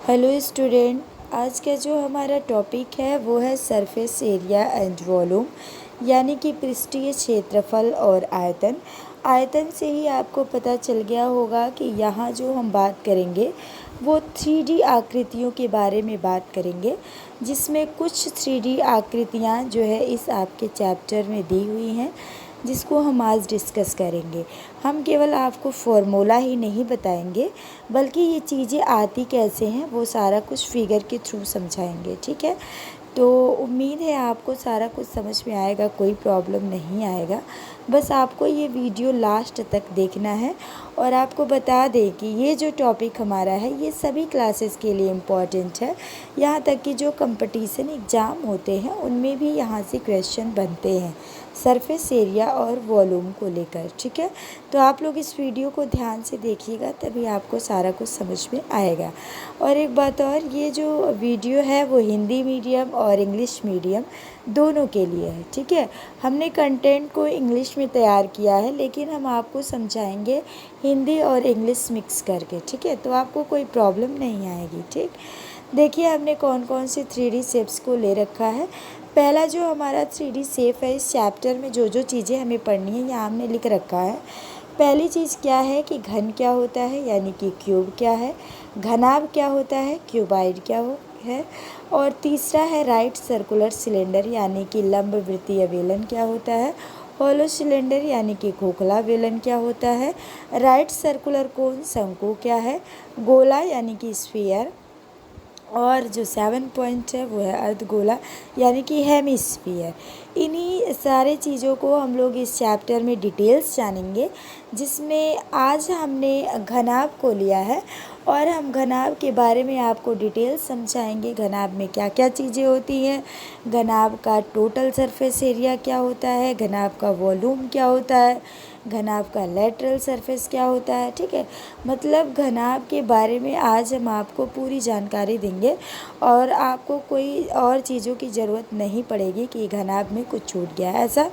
Hello student, आज का जो हमारा टॉपिक है वो है सरफेस एरिया एंड वॉल्यूम, यानी कि पृष्ठीय क्षेत्रफल और आयतन। आयतन से ही आपको पता चल गया होगा कि यहाँ जो हम बात करेंगे वो 3D आकृतियों के बारे में बात करेंगे, जिसमें कुछ 3D आकृतियाँ जो है इस आपके चैप्टर में दी हुई हैं, जिसको हम आज डिस्कस करेंगे। हम केवल आपको फॉर्मूला ही नहीं बताएंगे, बल्कि ये चीज़ें आती कैसे हैं वो सारा कुछ फिगर के थ्रू समझाएंगे। ठीक है, तो उम्मीद है आपको सारा कुछ समझ में आएगा, कोई प्रॉब्लम नहीं आएगा। बस आपको ये वीडियो लास्ट तक देखना है। और आपको बता दें कि ये जो टॉपिक हमारा है ये सभी क्लासेस के लिए इम्पॉर्टेंट है, यहाँ तक कि जो कंपटीशन एग्ज़ाम होते हैं उनमें भी यहाँ से क्वेश्चन बनते हैं सरफेस एरिया और वॉल्यूम को लेकर। ठीक है, तो आप लोग इस वीडियो को ध्यान से देखिएगा, तभी आपको सारा कुछ समझ में आएगा। और एक बात और, ये जो वीडियो है वो हिंदी मीडियम और इंग्लिश मीडियम दोनों के लिए है। ठीक है, हमने कंटेंट को इंग्लिश में तैयार किया है, लेकिन हम आपको समझाएंगे हिंदी और इंग्लिश मिक्स करके। ठीक है, तो आपको कोई प्रॉब्लम नहीं आएगी। ठीक, देखिए हमने कौन कौन से 3D शेप्स को ले रखा है। पहला जो हमारा 3D शेप है, इस चैप्टर में जो जो चीज़ें हमें पढ़नी है यहाँ हमने लिख रखा है। पहली चीज़ क्या है कि घन क्या होता है, यानी कि क्यूब क्या है। घनाभ क्या होता है, क्यूबाइड क्या है। और तीसरा है राइट सर्कुलर सिलेंडर, यानी कि लंब वृत्तीय बेलन क्या होता है। होलो सिलेंडर यानी कि खोखला बेलन क्या होता है। राइट सर्कुलर कोन शंकु क्या है। गोला यानी कि स्फीयर। और जो 7 पॉइंट है वो है अर्धगोला, यानी कि हेमिस्फीयर। इन्हीं सारे चीज़ों को हम लोग इस चैप्टर में डिटेल्स जानेंगे, जिसमें आज हमने घनाभ को लिया है और हम घनाभ के बारे में आपको डिटेल्स समझाएंगे। घनाभ में क्या क्या चीज़ें होती हैं, घनाभ का टोटल सरफेस एरिया क्या होता है, घनाभ का वॉल्यूम क्या होता है, घनाभ का लेटरल सरफेस क्या होता है। ठीक है, मतलब घनाभ के बारे में आज हम आपको पूरी जानकारी देंगे और आपको कोई और चीज़ों की ज़रूरत नहीं पड़ेगी कि घनाभ में कुछ छूट गया, ऐसा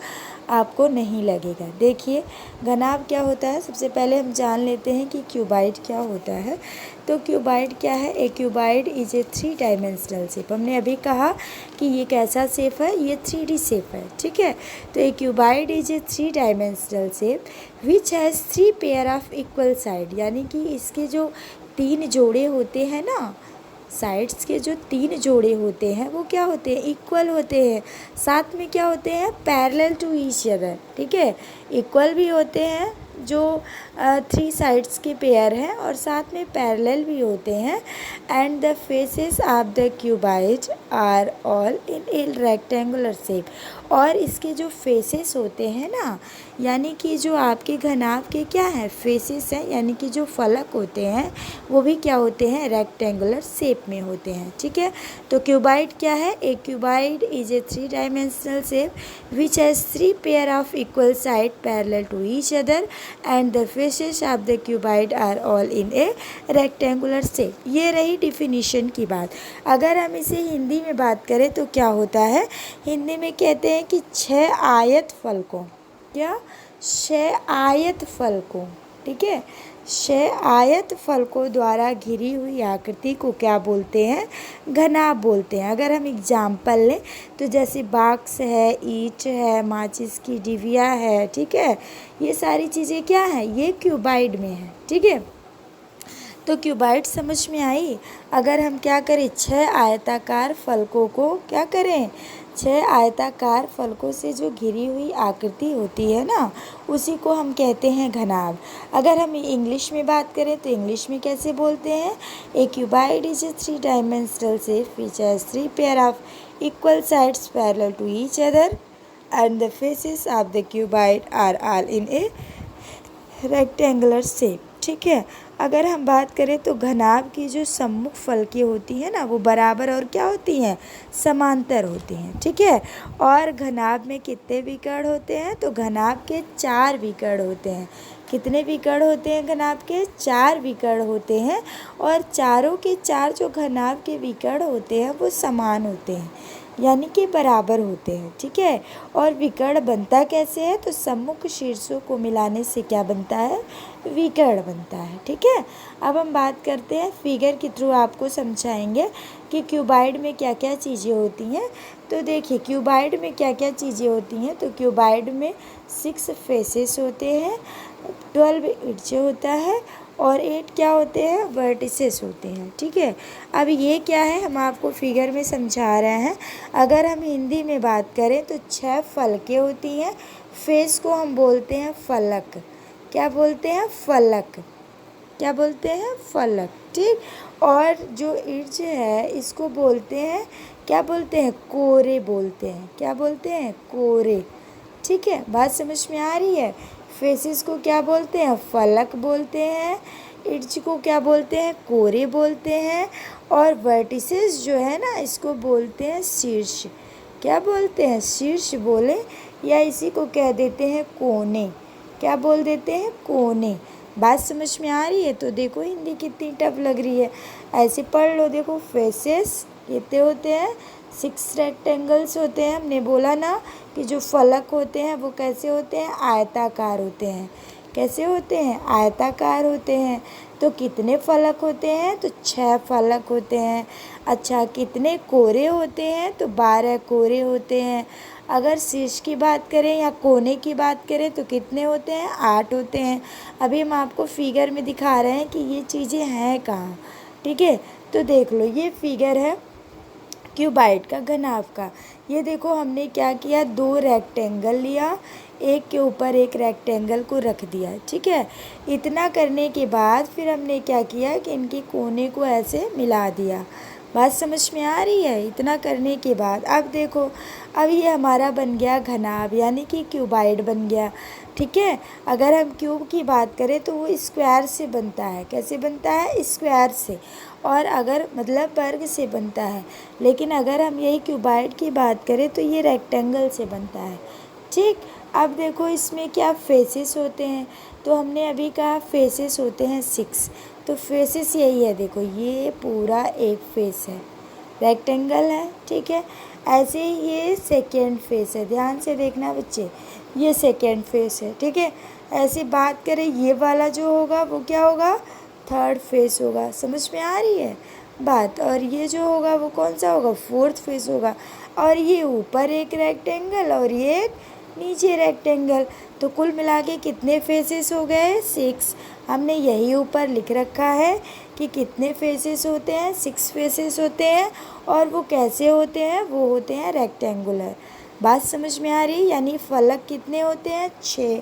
आपको नहीं लगेगा। देखिए घनाभ क्या होता है, सबसे पहले हम जान लेते हैं कि क्यूबाइड क्या होता है। तो क्यूबाइड क्या है, a cuboid is a 3 dimensional shape. हमने अभी कहा कि ये कैसा शेप है, ये 3D शेप है। ठीक है, तो a cuboid is a 3 dimensional shape which has 3 pair of equal side, यानी कि इसके जो 3 जोड़े होते हैं ना, साइड्स के जो 3 जोड़े होते हैं वो क्या होते हैं, इक्वल होते हैं। साथ में क्या होते हैं, पैरेलल टू ईच अदर। ठीक है, इक्वल भी होते हैं जो 3 साइड्स के पेयर हैं, और साथ में पैरेलल भी होते हैं। And the faces of the cuboid are all in a rectangular shape. और इसके जो फेसेस होते हैं ना, यानी कि जो आपके घनाभ के क्या हैं, फेसेस हैं, यानी कि जो फलक होते हैं वो भी क्या होते हैं, रेक्टेंगुलर शेप में होते हैं। ठीक है, तो क्यूबाइड क्या है, a cuboid is a 3 dimensional shape which has 3 pair of equal side parallel to each other and the faces of the cuboid are all in a rectangular shape. ये रही डिफिनीशन की बात। अगर हम इसे हिंदी में बात करें तो क्या होता है, हिंदी में कहते हैं कि 6 आयत फलकों, क्या 6 आयत फलकों, ठीक है, 6 आयत फलकों द्वारा घिरी हुई आकृति को क्या बोलते हैं, घनाभ बोलते हैं। अगर हम एग्जाम्पल लें तो जैसे बॉक्स है, ईंट है, माचिस की डिबिया है, ठीक है, ये सारी चीज़ें क्या हैं, ये क्यूबाइड में है। ठीक है, तो क्यूबाइड समझ में आई। अगर हम क्या करें, 6 आयताकार फलकों को क्या करें, 6 आयताकार फलकों से जो घिरी हुई आकृति होती है ना, उसी को हम कहते हैं घनाभ। अगर हम इंग्लिश में बात करें तो इंग्लिश में कैसे बोलते हैं, a cuboid is a 3 dimensional shape which has 3 pair of equal sides parallel to each other and the faces of the cuboid are all in a rectangular shape. ठीक है, अगर हम बात करें तो घनाभ की जो सम्मुख फलकें होती हैं ना, वो बराबर और क्या होती हैं, समांतर होती हैं। ठीक है, और घनाभ में कितने विकर्ण होते हैं, तो घनाभ के 4 विकर्ण होते हैं। कितने विकर्ण होते हैं, घनाभ के 4 विकर्ण होते हैं, और चारों के 4 जो घनाभ के विकर्ण होते हैं वो समान होते हैं, यानी कि बराबर होते हैं। ठीक है, और विकर्ण बनता कैसे है, तो सम्मुख शीर्षों को मिलाने से क्या बनता है, विकर्ण बनता है। ठीक है, अब हम बात करते हैं फिगर के थ्रू आपको समझाएंगे कि क्यूबाइड में क्या क्या चीज़ें होती हैं। तो देखिए क्यूबाइड में क्या क्या चीज़ें होती हैं। तो क्यूबाइड में 6 फेसेस होते हैं, 12 एड्ज होता है और 8 क्या होते हैं, वर्टिसेस होते हैं। ठीक है, अब ये क्या है हम आपको फिगर में समझा रहे हैं। अगर हम हिंदी में बात करें तो 6 फलकें होती हैं। फेस को हम बोलते हैं फलक। क्या बोलते हैं, फलक। क्या बोलते हैं, फलक। ठीक, और जो इर्ज है इसको बोलते हैं, क्या बोलते हैं, कोरे बोलते हैं। क्या बोलते हैं, कोरे। ठीक है, बात समझ में आ रही है। फेसेस को क्या बोलते हैं, फलक बोलते हैं। इर्ज को क्या बोलते हैं, कोरे बोलते हैं। और वर्टिसेस जो है ना इसको बोलते हैं शीर्ष। क्या बोलते हैं, शीर्ष बोले, या इसी को कह देते हैं कोने। क्या बोल देते हैं, कोने। बात समझ में आ रही है। तो देखो हिंदी कितनी टफ लग रही है, ऐसे पढ़ लो। देखो फेसेस कितने होते हैं, 6 रेक्टेंगल्स होते हैं। हमने बोला ना कि जो फलक होते हैं वो कैसे होते हैं, आयताकार होते हैं। कैसे होते हैं, आयताकार होते हैं। तो कितने फलक होते हैं, तो 6 फलक होते हैं। अच्छा, कितने कोरे होते हैं, तो 12 कोरे होते हैं। अगर शीर्ष की बात करें या कोने की बात करें तो कितने होते हैं, 8 होते हैं। अभी हम आपको फिगर में दिखा रहे हैं कि ये चीज़ें हैं कहाँ। ठीक है, तो देख लो ये फिगर है क्यूबाइड का, घनाभ का। ये देखो हमने क्या किया, 2 रेक्टेंगल लिया, एक के ऊपर एक रेक्टेंगल को रख दिया। ठीक है, इतना करने के बाद फिर हमने क्या किया कि इनके कोने को ऐसे मिला दिया। बात समझ में आ रही है। इतना करने के बाद अब देखो, अब ये हमारा बन गया घनाभ, यानी कि क्यूबाइड बन गया। ठीक है, अगर हम क्यूब की बात करें तो वो स्क्वायर से बनता है। कैसे बनता है, स्क्वायर से। और अगर मतलब वर्ग से बनता है। लेकिन अगर हम यही क्यूबाइड की बात करें तो ये रेक्टेंगल से बनता है। ठीक, अब देखो इसमें क्या फेसेस होते हैं। तो हमने अभी कहा फेसेस होते हैं 6। तो फेसेस यही है, देखो ये पूरा एक फेस है, रेक्टेंगल है। ठीक है, ऐसे ही ये सेकेंड फेस है, ध्यान से देखना बच्चे, ये सेकेंड फेस है। ठीक है, ऐसी बात करें ये वाला जो होगा वो क्या होगा, थर्ड फेस होगा। समझ में आ रही है बात। और ये जो होगा वो कौन सा होगा, फोर्थ फेस होगा। और ये ऊपर एक रेक्टेंगल और ये एक नीचे रेक्टेंगल। तो कुल मिला के कितने फेसेस हो गए, 6। हमने यही ऊपर लिख रखा है कि कितने फेसेस होते हैं, 6 फेसेस होते हैं। और वो कैसे होते हैं, वो होते हैं रेक्टेंगुलर। बात समझ में आ रही। यानी फलक कितने होते हैं, 6।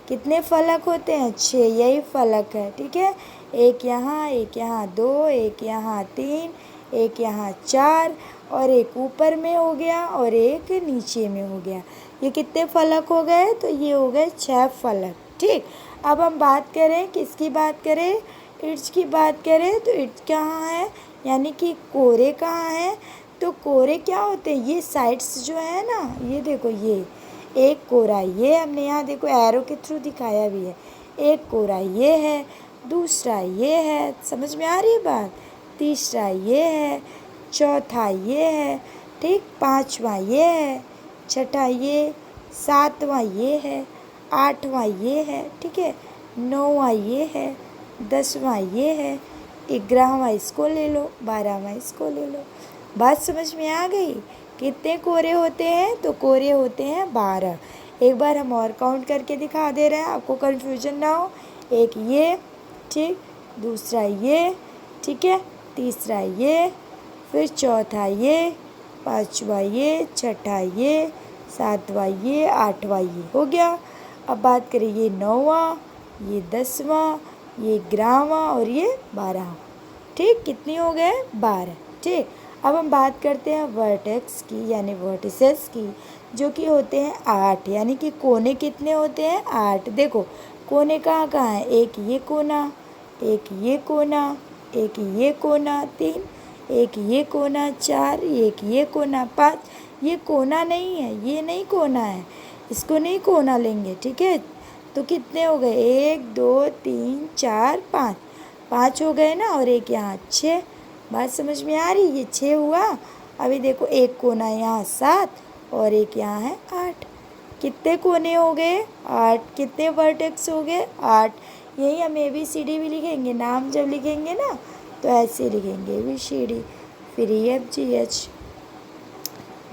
कितने फलक होते हैं, 6। यही फलक है। ठीक है, एक यहाँ 2, एक यहाँ 3, एक यहाँ 4 और एक ऊपर में हो गया और एक नीचे में हो गया। ये कितने फलक हो गए, तो ये हो गए 6 फलक। ठीक, अब हम बात करें किसकी बात करें, इर्ज की बात करें तो इर्ज कहाँ है, यानी कि कोरे कहाँ है। तो कोरे क्या होते हैं, ये साइड्स जो है ना, ये देखो ये एक कोरा ये हमने यहाँ देखो एरो के थ्रू दिखाया भी है। एक कोरा ये है, दूसरा ये है, समझ में आ रही है बात, तीसरा ये है, चौथा ये है, ठीक, पांचवा ये है, छठा ये, सातवां ये है, आठवां ये है, ठीक है, नौवां ये है, 10वां ये है, 11वां इसको ले लो, 12वां इसको ले लो। बात समझ में आ गई। कितने कोरे होते हैं, तो कोरे होते हैं 12। एक बार हम और काउंट करके दिखा दे रहे हैं, आपको कन्फ्यूजन ना हो। एक ये, ठीक, दूसरा ये, ठीक है, तीसरा ये, फिर चौथा ये, पांचवा ये, छठा ये, सातवां ये, आठवां ये, हो गया। अब बात करें ये 9वां, ये 10वां, ये 11वां और ये 12वां। ठीक, कितनी हो गए, 12। ठीक, अब हम बात करते हैं वर्टेक्स की, यानी वर्टिसेस की, जो कि होते हैं 8। यानी कि कोने कितने होते हैं, 8। देखो कोने कहाँ कहाँ है, एक ये कोना, एक ये कोना, एक ये कोना 3, एक ये कोना 4, एक ये कोना 5। ये कोना नहीं है, ये नहीं कोना है, इसको नहीं कोना लेंगे। ठीक है, तो कितने हो गए, 1 2 3 4 5, 5 हो गए ना। और एक यहाँ 6। बात समझ में आ रही, ये 6 हुआ। अभी देखो एक कोना यहाँ 7 और एक यहाँ है 8। कितने कोने हो गए, 8। कितने वर्टेक्स हो गए, 8। यही हम ABCD भी लिखेंगे, नाम जब लिखेंगे ना तो ऐसे लिखेंगे ABCD, फिर EFGH।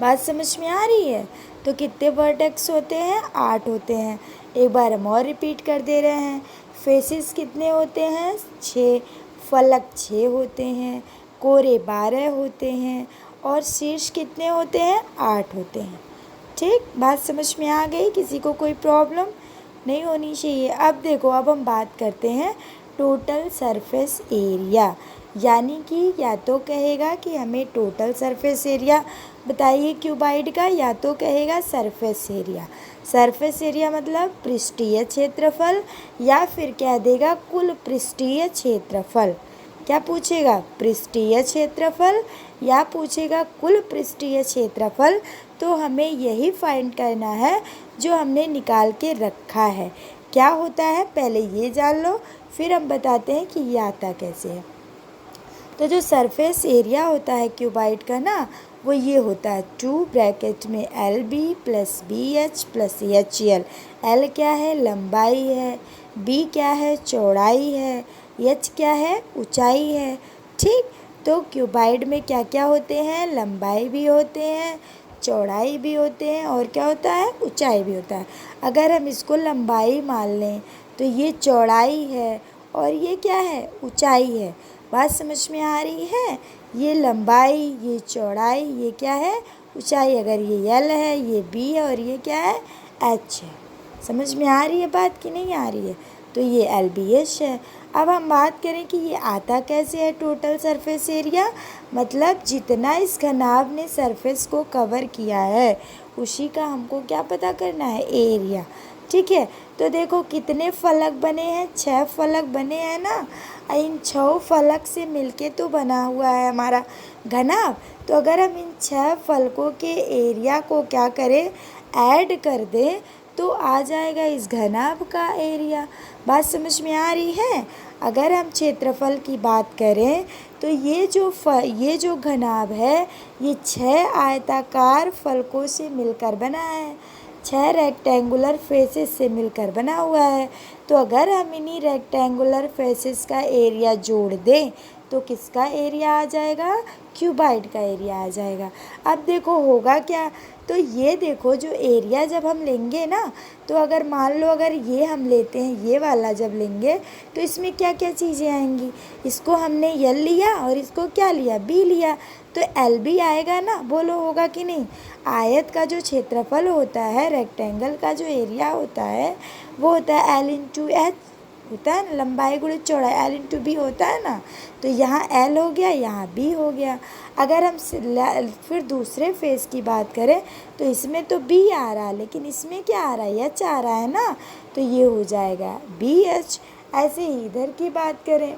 बात समझ में आ रही है? तो कितने वर्टेक्स होते हैं? 8 होते हैं। एक बार हम और रिपीट कर दे रहे हैं। फेसेस कितने होते हैं? 6। फलक 6 होते हैं। कोरे 12 होते हैं। और शीर्ष कितने होते हैं? 8 होते हैं। ठीक, बात समझ में आ गई? किसी को कोई प्रॉब्लम नहीं होनी चाहिए। अब देखो, अब हम बात करते हैं टोटल सरफेस एरिया, यानी कि या तो कहेगा कि हमें टोटल सरफेस एरिया बताइए क्यूबाइड का, या तो कहेगा सरफेस एरिया। सरफेस एरिया मतलब पृष्ठीय क्षेत्रफल, या फिर कह देगा कुल पृष्ठीय क्षेत्रफल। क्या पूछेगा? पृष्ठीय क्षेत्रफल या पूछेगा कुल पृष्ठीय क्षेत्रफल। तो हमें यही फाइंड करना है जो हमने निकाल के रखा है। क्या होता है पहले ये जान लो, फिर हम बताते हैं कि ये आता कैसे है। तो जो सरफेस एरिया होता है क्यूबाइड का ना, वो ये होता है 2 ब्रैकेट में LB + BH + HL। L क्या है? लंबाई है। B क्या है? चौड़ाई है। H क्या है? ऊंचाई है। ठीक, तो क्यूबाइड में क्या क्या होते हैं? लंबाई भी होते हैं, चौड़ाई भी होते हैं, और क्या होता है? ऊंचाई भी होता है। अगर हम इसको लंबाई मान लें तो ये चौड़ाई है और ये क्या है? ऊंचाई है। बात समझ में आ रही है? ये लंबाई, ये चौड़ाई, ये क्या है? ऊंचाई। अगर ये L है, ये B है, और ये क्या है? H है। समझ में आ रही है बात कि नहीं आ रही है? तो ये LBH है। अब हम बात करें कि ये आता कैसे है टोटल सरफेस एरिया, मतलब जितना इस घनाभ ने सरफेस को कवर किया है उसी का हमको क्या पता करना है? एरिया। ठीक है, तो देखो कितने फलक बने हैं? 6 फलक बने हैं ना। इन 6 फलक से मिलके तो बना हुआ है हमारा घनाभ। तो अगर हम इन 6 फलकों के एरिया को क्या करें? ऐड कर दें तो आ जाएगा इस घनाभ का एरिया। बात समझ में आ रही है? अगर हम क्षेत्रफल की बात करें तो ये जो घनाभ है ये 6 आयताकार फलकों से मिलकर बना है, 6 रेक्टेंगुलर फेसेस से मिलकर बना हुआ है। तो अगर हम इन्हीं रेक्टेंगुलर फेसेस का एरिया जोड़ दें तो किसका एरिया आ जाएगा? क्यूबाइड का एरिया आ जाएगा। अब देखो होगा क्या, तो ये देखो जो एरिया जब हम लेंगे ना, तो अगर मान लो अगर ये हम लेते हैं, ये वाला जब लेंगे तो इसमें क्या क्या चीज़ें आएंगी? इसको हमने L लिया और इसको क्या लिया? B लिया, तो LB आएगा ना। बोलो होगा कि नहीं? आयत का जो क्षेत्रफल होता है, रेक्टेंगल का जो एरिया होता है वो होता है L × H होता है ना, लंबाई गुणित चौड़ाई L × B होता है ना। तो यहाँ L हो गया, यहाँ B हो गया। अगर हम फिर दूसरे फेस की बात करें तो इसमें तो B आ रहा है, लेकिन इसमें क्या आ रहा है? H आ रहा है ना, तो ये हो जाएगा BH। ऐसे ही इधर की बात करें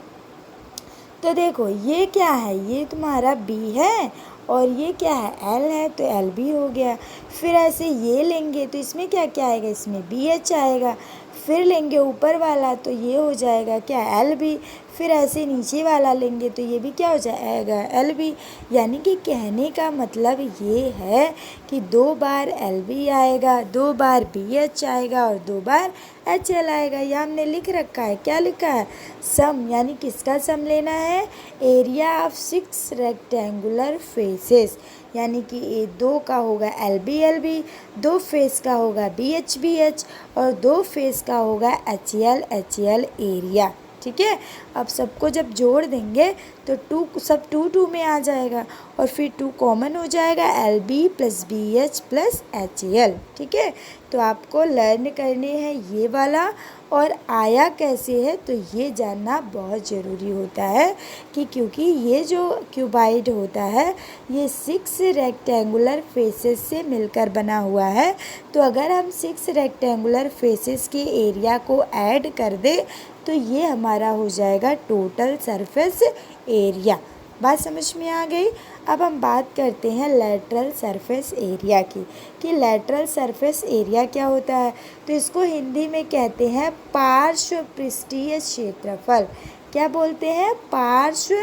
तो देखो ये क्या है? ये तुम्हारा B है और ये क्या है? L है, तो LB हो गया। फिर ऐसे ये लेंगे तो इसमें क्या क्या आएगा? इसमें BH आएगा। फिर लेंगे ऊपर वाला तो ये हो जाएगा क्या? LB। फिर ऐसे नीचे वाला लेंगे तो ये भी क्या हो जाएगा? LB। यानी कि कहने का मतलब ये है कि 2 बार LB आएगा, 2 बार BH आएगा और 2 बार HL आएगा। यह हमने लिख रखा है। क्या लिखा है? सम, यानी किसका सम लेना है? एरिया ऑफ 6 रेक्टेंगुलर फेसेस, यानी कि ये 2 का होगा LB, 2 फेस का होगा BH, और 2 फेस का होगा HL एरिया। ठीक है, अब सबको जब जोड़ देंगे तो 2 सब 2 में आ जाएगा और फिर 2 कॉमन हो जाएगा, LB + BH + HL। ठीक है, तो आपको लर्न करने हैं ये वाला, और आया कैसे है तो ये जानना बहुत ज़रूरी होता है कि क्योंकि ये जो क्यूबाइड होता है ये 6 रेक्टेंगुलर फेसेस से मिलकर बना हुआ है। तो अगर हम 6 रेक्टेंगुलर फेसेस के एरिया को ऐड कर दें तो ये हमारा हो जाएगा टोटल सरफेस एरिया। बात समझ में आ गई? अब हम बात करते हैं लेटरल सरफेस एरिया की, कि लेटरल सरफेस एरिया क्या होता है। तो इसको हिंदी में कहते हैं पार्श्व पृष्ठीय क्षेत्रफल। क्या बोलते हैं? पार्श्व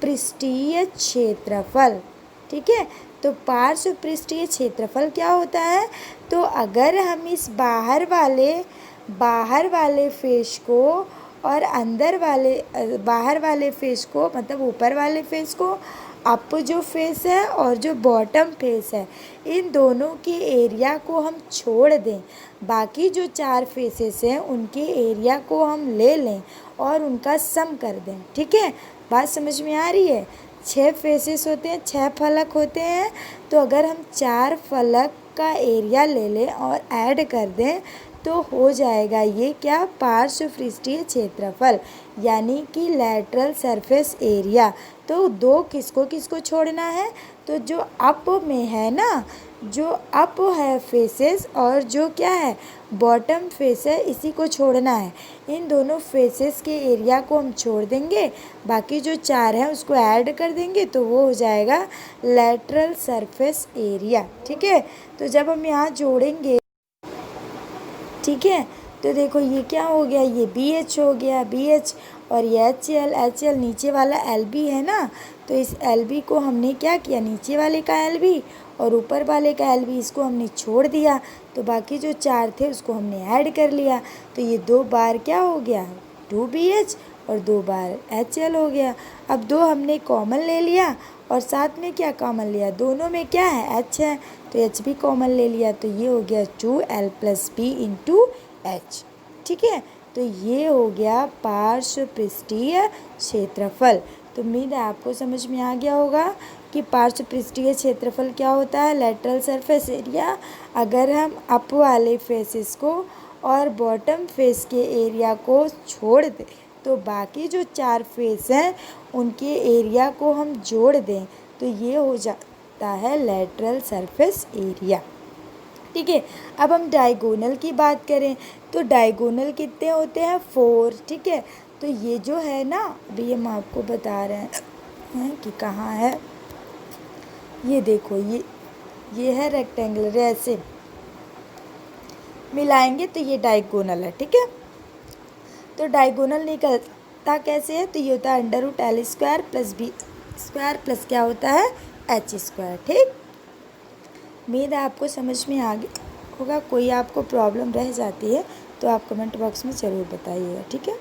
पृष्ठीय क्षेत्रफल। ठीक है, तो पार्श्व पृष्ठीय क्षेत्रफल क्या होता है? तो अगर हम इस बाहर वाले फेस को और बाहर वाले फेस को, मतलब ऊपर वाले फेस को, अप जो फेस है और जो बॉटम फेस है, इन दोनों के एरिया को हम छोड़ दें। बाकी जो 4 फेसेस हैं उनके एरिया को हम ले लें और उनका सम कर दें। ठीक है, बात समझ में आ रही है? 6 फेसेस होते हैं, 6 फलक होते हैं, तो अगर हम 4 फलक का एरिया ले लें और ऐड कर दें तो हो जाएगा ये क्या, पार्श्व पृष्ठीय क्षेत्रफल, यानी कि लैटरल सरफेस एरिया। तो दो किसको किसको छोड़ना है, तो जो अप में है ना, जो अप है फेसेस और जो क्या है बॉटम फेस है, इसी को छोड़ना है। इन दोनों फेसेस के एरिया को हम छोड़ देंगे, बाकी जो 4 है उसको ऐड कर देंगे तो वो हो जाएगा लैटरल सरफेस एरिया। ठीक है, तो जब हम यहाँ जोड़ेंगे, ठीक है, तो देखो ये क्या हो गया, ये BH हो गया, BH, और ये HL नीचे वाला LB है ना, तो इस LB को हमने क्या किया, नीचे वाले का LB और ऊपर वाले का LB, इसको हमने छोड़ दिया, तो बाकी जो 4 थे उसको हमने ऐड कर लिया। तो ये 2 बार क्या हो गया, 2BH और 2 बार HL हो गया। अब 2 हमने कॉमन ले लिया और साथ में क्या कॉमन लिया, दोनों में क्या है, H है, तो H भी कॉमन ले लिया, तो ये हो गया 2L + B × H। ठीक है, तो ये हो गया पार्श्व पृष्ठीय क्षेत्रफल। तो उम्मीद है आपको समझ में आ गया होगा कि पार्श्व पृष्ठीय क्षेत्रफल क्या होता है, लैटरल सरफेस एरिया। अगर हम अप वाले फेसेस को और बॉटम फेस के एरिया को छोड़ दें तो बाकी जो 4 फेस हैं उनके एरिया को हम जोड़ दें तो ये हो जाता है लैटरल सरफेस एरिया। ठीक है, अब हम डायगोनल की बात करें तो डायगोनल कितने होते हैं, 4। ठीक है, तो ये जो है ना, अभी हम आपको बता रहे हैं कि कहाँ है, ये देखो, ये है रेक्टेंगुलर, ऐसे मिलाएंगे तो ये डायगोनल है। ठीक है, तो डायगोनल निकलता कैसे है, तो ये होता है √L² + B² प्लस क्या होता है, H²। ठीक, उम्मीद है आपको समझ में आ गया होगा। कोई आपको प्रॉब्लम रह जाती है तो आप कमेंट बॉक्स में ज़रूर बताइएगा। ठीक है।